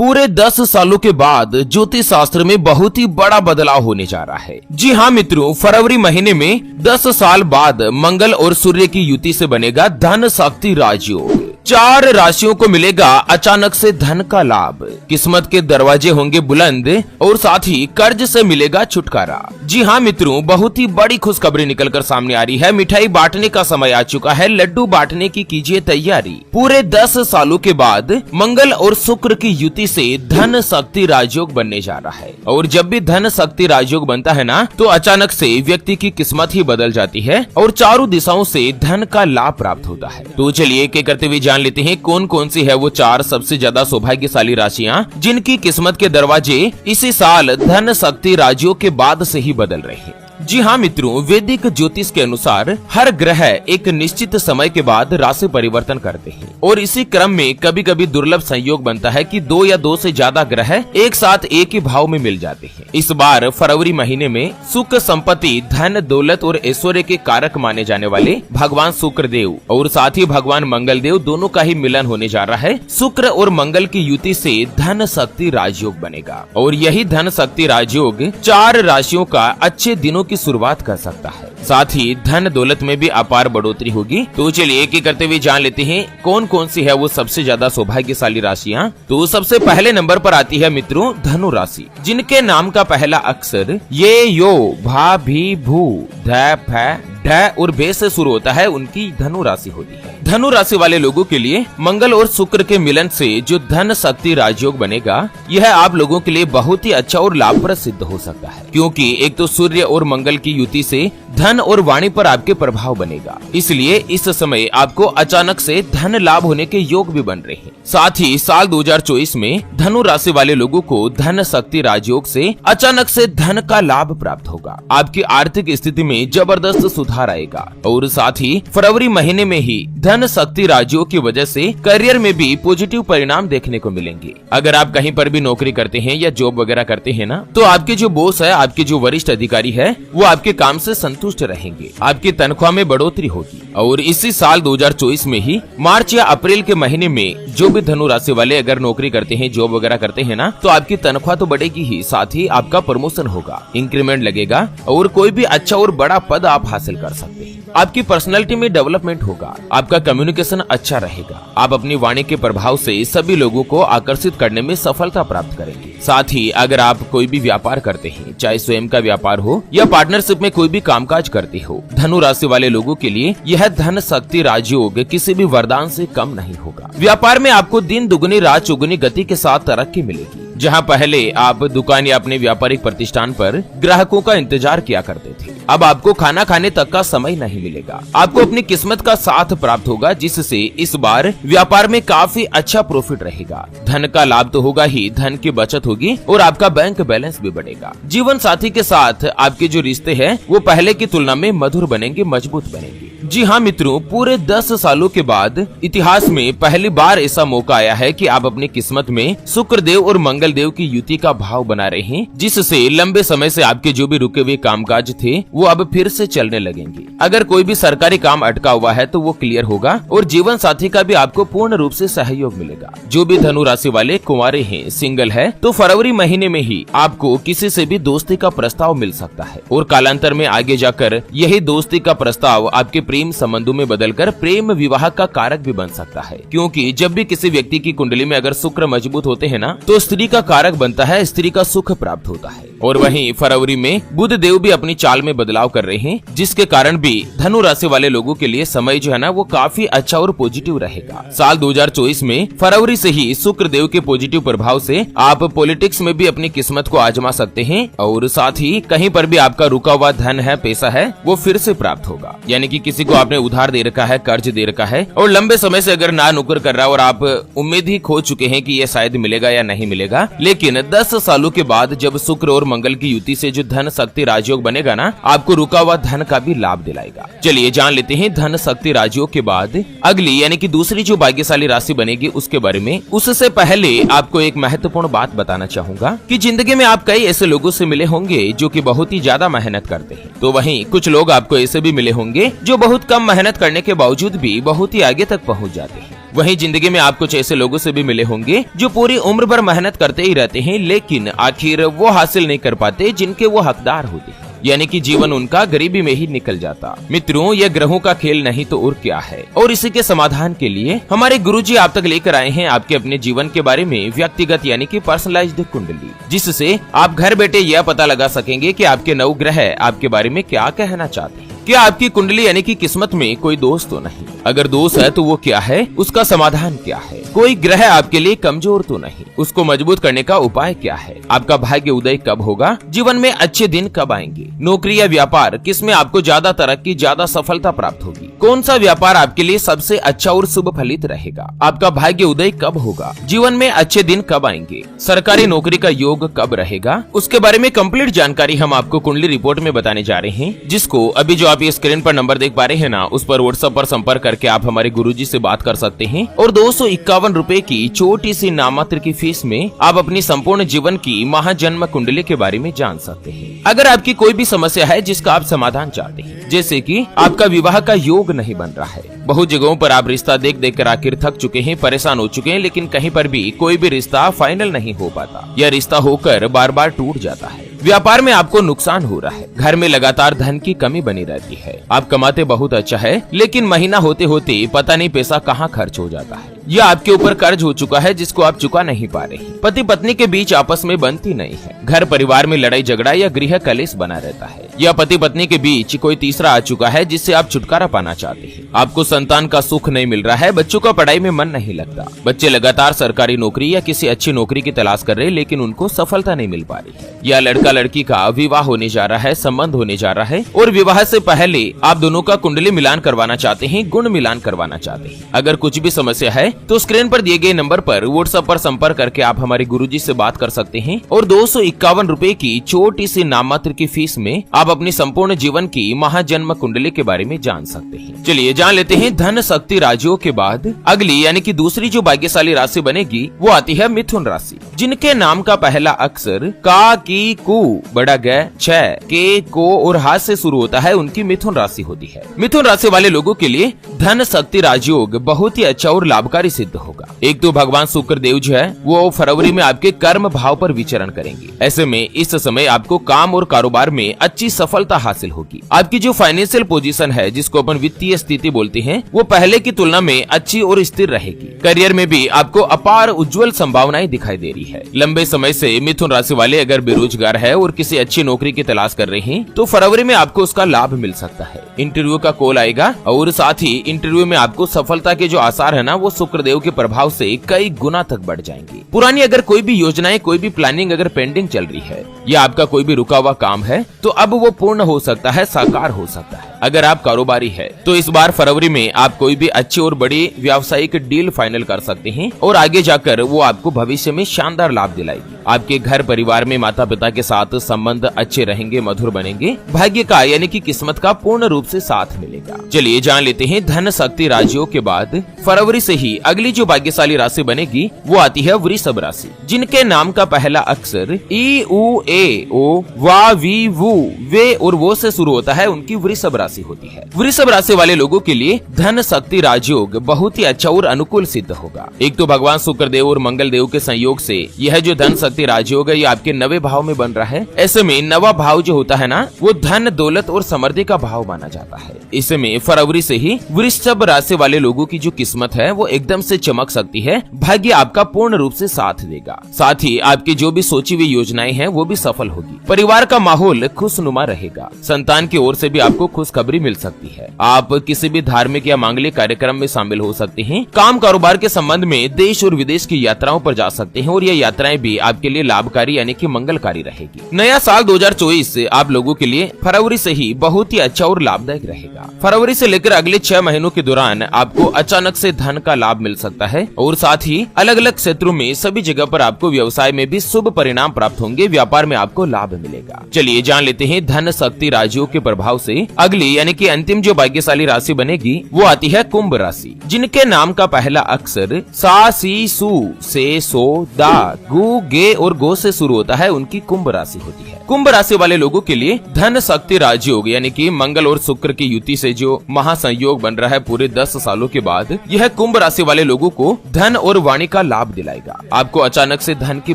पूरे 10 सालों के बाद ज्योतिष शास्त्र में बहुत ही बड़ा बदलाव होने जा रहा है। जी हाँ मित्रों, फरवरी महीने में 10 साल बाद मंगल और सूर्य की युति से बनेगा धन शक्ति राजयोग। 4 राशियों को मिलेगा अचानक से धन का लाभ, किस्मत के दरवाजे होंगे बुलंद और साथ ही कर्ज से मिलेगा छुटकारा। जी हाँ मित्रों, बहुत ही बड़ी खुशखबरी निकलकर सामने आ रही है। मिठाई बांटने का समय आ चुका है, लड्डू बांटने की कीजिए तैयारी। पूरे 10 सालों के बाद मंगल और शुक्र की युति से धन शक्ति राजयोग बनने जा रहा है। और जब भी धन शक्ति राजयोग बनता है ना, तो अचानक से व्यक्ति की किस्मत ही बदल जाती है और चारों दिशाओं से धन का लाभ प्राप्त होता है। तो चलिए एक एक करते हुए जान लेते हैं कौन कौन सी है वो 4 सबसे ज्यादा सौभाग्यशाली राशियां जिनकी किस्मत के दरवाजे इसी साल धन शक्ति राजयोग के बाद से ही बदल रहे हैं। जी हाँ मित्रों, वैदिक ज्योतिष के अनुसार हर ग्रह एक निश्चित समय के बाद राशि परिवर्तन करते हैं और इसी क्रम में कभी कभी दुर्लभ संयोग बनता है कि 2 या 2 से ज्यादा ग्रह एक साथ एक ही भाव में मिल जाते हैं। इस बार फरवरी महीने में सुख, संपत्ति, धन, दौलत और ऐश्वर्य के कारक माने जाने वाले भगवान शुक्र देव और साथ ही भगवान मंगल देव दोनों का ही मिलन होने जा रहा है। शुक्र और मंगल की युति से धन शक्ति राजयोग बनेगा और यही धन शक्ति राजयोग 4 राशियों का अच्छे दिनों की शुरुआत कर सकता है। साथ ही धन दौलत में भी अपार बढ़ोतरी होगी। तो चलिए एक एक करते हुए जान लेते हैं कौन कौन सी है वो सबसे ज्यादा सौभाग्यशाली राशियां। तो सबसे पहले नंबर पर आती है मित्रों धनु राशि, जिनके नाम का पहला अक्षर ये, यो, भा, भी, भू, ध, फ, ढ और बे से शुरू होता है, उनकी धनु राशि होती है। धनु राशि वाले लोगों के लिए मंगल और शुक्र के मिलन से जो धन शक्ति राजयोग बनेगा, यह आप लोगों के लिए बहुत ही अच्छा और लाभप्रद सिद्ध हो सकता है, क्योंकि एक तो सूर्य और मंगल की युति से धन और वाणी पर आपके प्रभाव बनेगा। इसलिए इस समय आपको अचानक से धन लाभ होने के योग भी बन रहे हैं। साथ ही साल 2024 में धनु राशि वाले लोगों को धन शक्ति राजयोग से अचानक से धन का लाभ प्राप्त होगा। आपकी आर्थिक स्थिति में जबरदस्त सुधार आएगा और साथ ही फरवरी महीने में ही धन शक्ति राजयोग की वजह से करियर में भी पॉजिटिव परिणाम देखने को मिलेंगे। अगर आप कहीं पर भी नौकरी करते हैं या जॉब वगैरह करते हैं ना, तो आपके जो बॉस है, आपके जो वरिष्ठ अधिकारी है, वो आपके काम से संतुष्ट रहेंगे। आपकी तनख्वाह में बढ़ोतरी होगी। और इसी साल 2024 में ही मार्च या अप्रैल के महीने में जो भी धनु राशि वाले अगर नौकरी करते हैं, जॉब वगैरह करते हैं ना, तो आपकी तनख्वाह तो बढ़ेगी ही, साथ ही आपका प्रमोशन होगा, इंक्रीमेंट लगेगा और कोई भी अच्छा और बड़ा पद आप हासिल कर सकते हैं। आपकी पर्सनैलिटी में डेवलपमेंट होगा, आपका कम्युनिकेशन अच्छा रहेगा, आप अपनी वाणी के प्रभाव से सभी लोगों को आकर्षित करने में सफलता प्राप्त करेंगे। साथ ही अगर आप कोई भी व्यापार करते हैं, चाहे स्वयं का व्यापार हो या पार्टनरशिप में कोई भी कामकाज करते हो, धनु राशि वाले लोगों के लिए यह धन शक्ति राजयोग किसी भी वरदान से कम नहीं होगा। व्यापार में आपको दिन दुगनी रात चौगुनी गति के साथ तरक्की मिलेगी। जहां पहले आप दुकान या अपने व्यापारिक प्रतिष्ठान पर ग्राहकों का इंतजार किया करते थे, अब आपको खाना खाने तक का समय नहीं मिलेगा। आपको अपनी किस्मत का साथ प्राप्त होगा, जिससे इस बार व्यापार में काफी अच्छा प्रॉफिट रहेगा। धन का लाभ तो होगा ही, धन की बचत होगी और आपका बैंक बैलेंस भी बढ़ेगा। जीवन साथी के साथ आपके जो रिश्ते हैं वो पहले की तुलना में मधुर बनेंगे, मजबूत बनेंगे। जी हाँ मित्रों, पूरे 10 सालों के बाद इतिहास में पहली बार ऐसा मौका आया है कि आप अपनी किस्मत में शुक्र देव और मंगल देव की युति का भाव बना रहे हैं, जिससे लंबे समय से आपके जो भी रुके हुए कामकाज थे वो अब फिर से चलने लगेंगे। अगर कोई भी सरकारी काम अटका हुआ है तो वो क्लियर होगा और जीवन साथी का भी आपको पूर्ण रूप से सहयोग मिलेगा। जो भी धनु राशि वाले कुंवारे हैं, सिंगल है, तो फरवरी महीने में ही आपको किसी से भी दोस्ती का प्रस्ताव मिल सकता है और कालांतर में आगे जाकर यही दोस्ती का प्रस्ताव आपके प्रेम संबंधों में बदलकर प्रेम विवाह का कारक भी बन सकता है, क्योंकि जब भी किसी व्यक्ति की कुंडली में अगर शुक्र मजबूत होते हैं ना, तो स्त्री का कारक बनता है, स्त्री का सुख प्राप्त होता है। और वहीं फरवरी में बुध देव भी अपनी चाल में बदलाव कर रहे हैं, जिसके कारण भी धनु राशि वाले लोगों के लिए समय जो है ना वो काफी अच्छा और पॉजिटिव रहेगा। साल 2024 में फरवरी से ही शुक्र देव के पॉजिटिव प्रभाव से आप पॉलिटिक्स में भी अपनी किस्मत को आजमा सकते हैं और साथ ही कहीं पर भी आपका रुका हुआ धन है, पैसा है, वो फिर से प्राप्त होगा। यानी कि किसी को आपने उधार दे रखा है, कर्ज दे रखा है और लंबे समय से अगर ना नुकर कर रहा है और आप उम्मीद ही खो चुके हैं कि ये शायद मिलेगा या नहीं मिलेगा, लेकिन 10 सालों के बाद जब शुक्र और मंगल की युति से जो धन शक्ति राजयोग बनेगा ना, आपको रुका हुआ धन का भी लाभ दिलाएगा। चलिए जान लेते हैं धन शक्ति राजयोग के बाद अगली यानी कि दूसरी जो भाग्यशाली राशि बनेगी उसके बारे में। उससे पहले आपको एक महत्वपूर्ण बात बताना चाहूंगा कि जिंदगी में आप कई ऐसे लोगों से मिले होंगे जो कि बहुत ही ज्यादा मेहनत करते हैं, तो वहीं कुछ लोग आपको ऐसे भी मिले होंगे जो बहुत कम मेहनत करने के बावजूद भी बहुत ही आगे तक पहुंच जाते हैं। वहीं जिंदगी में आप कुछ ऐसे लोगों से भी मिले होंगे जो पूरी उम्र भर मेहनत करते ही रहते हैं, लेकिन आखिर वो हासिल नहीं कर पाते जिनके वो हकदार होते हैं, यानी कि जीवन उनका गरीबी में ही निकल जाता। मित्रों, यह ग्रहों का खेल नहीं तो और क्या है। और इसी के समाधान के लिए हमारे गुरुजी आप तक लेकर आए हैं आपके अपने जीवन के बारे में व्यक्तिगत यानी कि पर्सनलाइज्ड कुंडली, जिससे आप घर बैठे यह पता लगा सकेंगे कि आपके नौ ग्रह आपके बारे में क्या कहना चाहते हैं। क्या आपकी कुंडली यानी कि किस्मत में कोई दोष तो नहीं? अगर दोष है तो वो क्या है, उसका समाधान क्या है? कोई ग्रह आपके लिए कमजोर तो नहीं, उसको मजबूत करने का उपाय क्या है? आपका भाग्य उदय कब होगा? जीवन में अच्छे दिन कब आएंगे? नौकरी या व्यापार, किसमें आपको ज्यादा तरक्की, ज्यादा सफलता प्राप्त होगी? कौन सा व्यापार आपके लिए सबसे अच्छा और शुभ फलित रहेगा? आपका भाग्य उदय कब होगा? जीवन में अच्छे दिन कब आएंगे? सरकारी नौकरी का योग कब रहेगा? उसके बारे में कंप्लीट जानकारी हम आपको कुंडली रिपोर्ट में बताने जा रहे हैं, जिसको अभी जो आप ये स्क्रीन पर नंबर देख पा रहे हैं ना, उस पर व्हाट्सएप पर संपर्क करके आप हमारे गुरुजी से बात कर सकते हैं और 251 रुपए की छोटी सी नाममात्र की फीस में आप अपनी संपूर्ण जीवन की महाजन्म कुंडली के बारे में जान सकते हैं। अगर आपकी कोई भी समस्या है जिसका आप समाधान चाहते हैं, जैसे कि आपका विवाह का योग नहीं बन रहा है, बहुत जगहों पर आप रिश्ता देख देख कर आखिर थक चुके हैं, परेशान हो चुके हैं, लेकिन कहीं पर भी कोई भी रिश्ता फाइनल नहीं हो पाता, यह रिश्ता होकर बार बार टूट जाता है, व्यापार में आपको नुकसान हो रहा है, घर में लगातार धन की कमी बनी रहती है, आप कमाते बहुत अच्छा है, लेकिन महीना होते होते पता नहीं पैसा कहाँ खर्च हो जाता है, या आपके ऊपर कर्ज हो चुका है जिसको आप चुका नहीं पा रहे, पति पत्नी के बीच आपस में बनती नहीं है, घर परिवार में लड़ाई झगड़ा या गृह कलेश बना रहता है, या पति पत्नी के बीच कोई तीसरा आ चुका है जिससे आप छुटकारा पाना चाहते हैं, आपको संतान का सुख नहीं मिल रहा है, बच्चों का पढ़ाई में मन नहीं लगता, बच्चे लगातार सरकारी नौकरी या किसी अच्छी नौकरी की तलाश कर रहे हैं लेकिन उनको सफलता नहीं मिल पा रही है, या लड़का लड़की का विवाह होने जा रहा है, संबंध होने जा रहा है और विवाह से पहले आप दोनों का कुंडली मिलान करवाना चाहते हैं, गुण मिलान करवाना चाहते हैं। अगर कुछ भी समस्या है तो स्क्रीन पर दिए गए नंबर पर व्हाट्सएप पर संपर्क करके आप हमारे गुरुजी से बात कर सकते हैं और 251 रुपए की छोटी सी नाममात्र की फीस में आप अपनी संपूर्ण जीवन की महाजन्म कुंडली के बारे में जान सकते हैं। चलिए जान लेते हैं धन शक्ति राशियों के बाद अगली यानी कि दूसरी जो भाग्यशाली राशि बनेगी वो आती है मिथुन राशि, जिनके नाम का पहला अक्षर का, की, कु, बड़ा ग, छ, के, को और हाथ से शुरू होता है, उनकी मिथुन राशि होती है। मिथुन राशि वाले लोगों के लिए धन शक्ति राजयोग बहुत ही अच्छा और लाभकारी सिद्ध होगा। एक तो भगवान शुक्र देव जो है वो फरवरी में आपके कर्म भाव पर विचरण करेंगे, ऐसे में इस समय आपको काम और कारोबार में अच्छी सफलता हासिल होगी। आपकी जो फाइनेंशियल पोजीशन है, जिसको अपन वित्तीय स्थिति बोलते हैं, वो पहले की तुलना में अच्छी और स्थिर रहेगी। करियर में भी आपको अपार उज्जवल संभावनाएं दिखाई दे रही है। लंबे समय से मिथुन राशि वाले अगर बेरोजगार है और किसी अच्छी नौकरी की तलाश कर रहे हैं तो फरवरी में आपको उसका लाभ मिल सकता है। इंटरव्यू का कॉल आएगा और साथ ही इंटरव्यू में आपको सफलता के जो आसार है ना, वो शुक्रदेव के प्रभाव से कई गुना तक बढ़ जाएंगे। पुरानी अगर कोई भी योजनाएं, कोई भी प्लानिंग अगर पेंडिंग चल रही है या आपका कोई भी रुका हुआ काम है तो अब वो पूर्ण हो सकता है, साकार हो सकता है। अगर आप कारोबारी है तो इस बार फरवरी में आप कोई भी अच्छी और बड़ी व्यावसायिक डील फाइनल कर सकते हैं और आगे जाकर वो आपको भविष्य में शानदार लाभ दिलाएगी। आपके घर परिवार में माता पिता के साथ संबंध अच्छे रहेंगे, मधुर बनेंगे, भाग्य का यानी कि किस्मत का पूर्ण रूप से साथ मिलेगा। चलिए जान लेते हैं धन शक्ति राशियों के बाद फरवरी से ही अगली जो भाग्यशाली राशि बनेगी वो आती है वृषभ राशि, जिनके नाम का पहला अक्षर ई, उ, ए, ओ, वा, वी, वु, वे और वो से शुरू होता है, उनकी वृषभ राशि होती है। वृषभ राशि वाले लोगों के लिए धन शक्ति राजयोग बहुत ही अच्छा और अनुकूल सिद्ध होगा। एक तो भगवान शुक्र देव और मंगल देव के संयोग से यह जो धन शक्ति राजयोग है ये आपके नवे भाव में बन रहा है। ऐसे में नवा भाव जो होता है ना, वो धन, दौलत और समृद्धि का भाव माना जाता है। इसमें फरवरी से ही वृषभ राशि वाले लोगों की जो किस्मत है वो एकदम से चमक सकती है, भाग्य आपका पूर्ण रूप से साथ देगा। साथ ही आपकी जो भी सोची हुई योजनाएं हैं वो भी सफल होगी। परिवार का माहौल खुशनुमा रहेगा। संतान की ओर से भी आपको खुशखबरी मिल सकती है। आप किसी भी धार्मिक या मांगलिक कार्यक्रम में शामिल हो सकते हैं। काम कारोबार के संबंध में देश और विदेश की यात्राओं पर जा सकते हैं और ये यात्राएं भी आपके लिए लाभकारी यानी कि मंगलकारी रहेगी। नया साल 2024 आप लोगों के लिए फरवरी से ही बहुत ही अच्छा और लाभदायक रहेगा। फरवरी से लेकर अगले 6 महीनों के दौरान आपको अचानक से धन का लाभ मिल सकता है और साथ ही अलग अलग क्षेत्रों में सभी जगह पर आपको व्यवसाय में भी शुभ परिणाम प्राप्त होंगे, व्यापार में आपको लाभ मिलेगा। चलिए जान लेते हैं धन शक्ति राशियों के प्रभाव से अगली आखिरी यानी कि अंतिम जो भाग्यशाली राशि बनेगी वो आती है कुंभ राशि, जिनके नाम का पहला अक्षर सा, सी, सू, से, सो, दा, गु, गे और गो से शुरू होता है, उनकी कुंभ राशि होती है। कुंभ राशि वाले लोगों के लिए धन शक्ति राजयोग यानी कि मंगल और शुक्र की युति से जो महासंयोग बन रहा है पूरे 10 सालों के बाद, यह कुंभ राशि वाले लोगों को धन और वाणी का लाभ दिलाएगा। आपको अचानक से धन की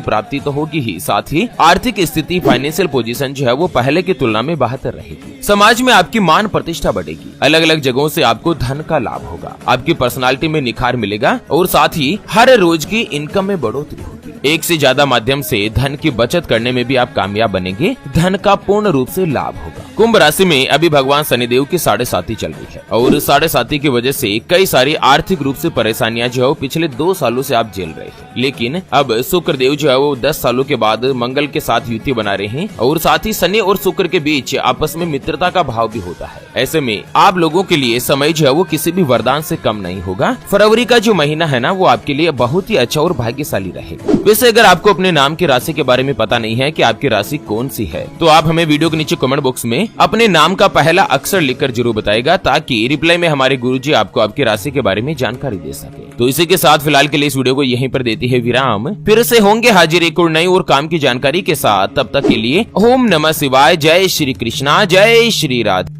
प्राप्ति तो होगी ही, साथ ही आर्थिक स्थिति, फाइनेंशियल पोजीशन जो है वो पहले की तुलना में बेहतर रहेगी। समाज में आपकी मान प्रतिष्ठा बढ़ेगी, अलग अलग जगहों से आपको धन का लाभ होगा, आपकी पर्सनालिटी में निखार मिलेगा और साथ ही हर रोज की इनकम में बढ़ोतरी होगी। एक से ज्यादा माध्यम से धन की बचत करने में भी आप कामयाब बनेंगे, धन का पूर्ण रूप से लाभ होगा। कुंभ राशि में अभी भगवान शनिदेव की 7.5 चल रही है और 7.5 की वजह से कई सारी आर्थिक रूप से परेशानियां जो है पिछले 2 सालों से आप झेल रहे हैं, लेकिन अब शुक्रदेव जो है वो 10 सालों के बाद मंगल के साथ युति बना रहे हैं और साथ ही शनि और शुक्र के बीच आपस में मित्रता का भाव भी होता है। ऐसे में आप लोगों के लिए समय जो है वो किसी भी वरदान से कम नहीं होगा। फरवरी का जो महीना है ना वो आपके लिए बहुत ही अच्छा और भाग्यशाली रहेगा। वैसे अगर आपको अपने नाम की राशि के बारे में पता नहीं है कि आपकी राशि कौन सी है, तो आप हमें वीडियो के नीचे कमेंट बॉक्स में अपने नाम का पहला अक्षर लिखकर जरूर बताएगा, ताकि रिप्लाई में हमारे गुरुजी आपको आपकी राशि के बारे में जानकारी दे सके। तो इसी के साथ फिलहाल के लिए इस वीडियो को यहीं पर देती है विराम। फिर से होंगे हाजिर एक और नई और काम की जानकारी के साथ। तब तक के लिए ओम नमः शिवाय, जय श्री कृष्णा, जय श्री राधे।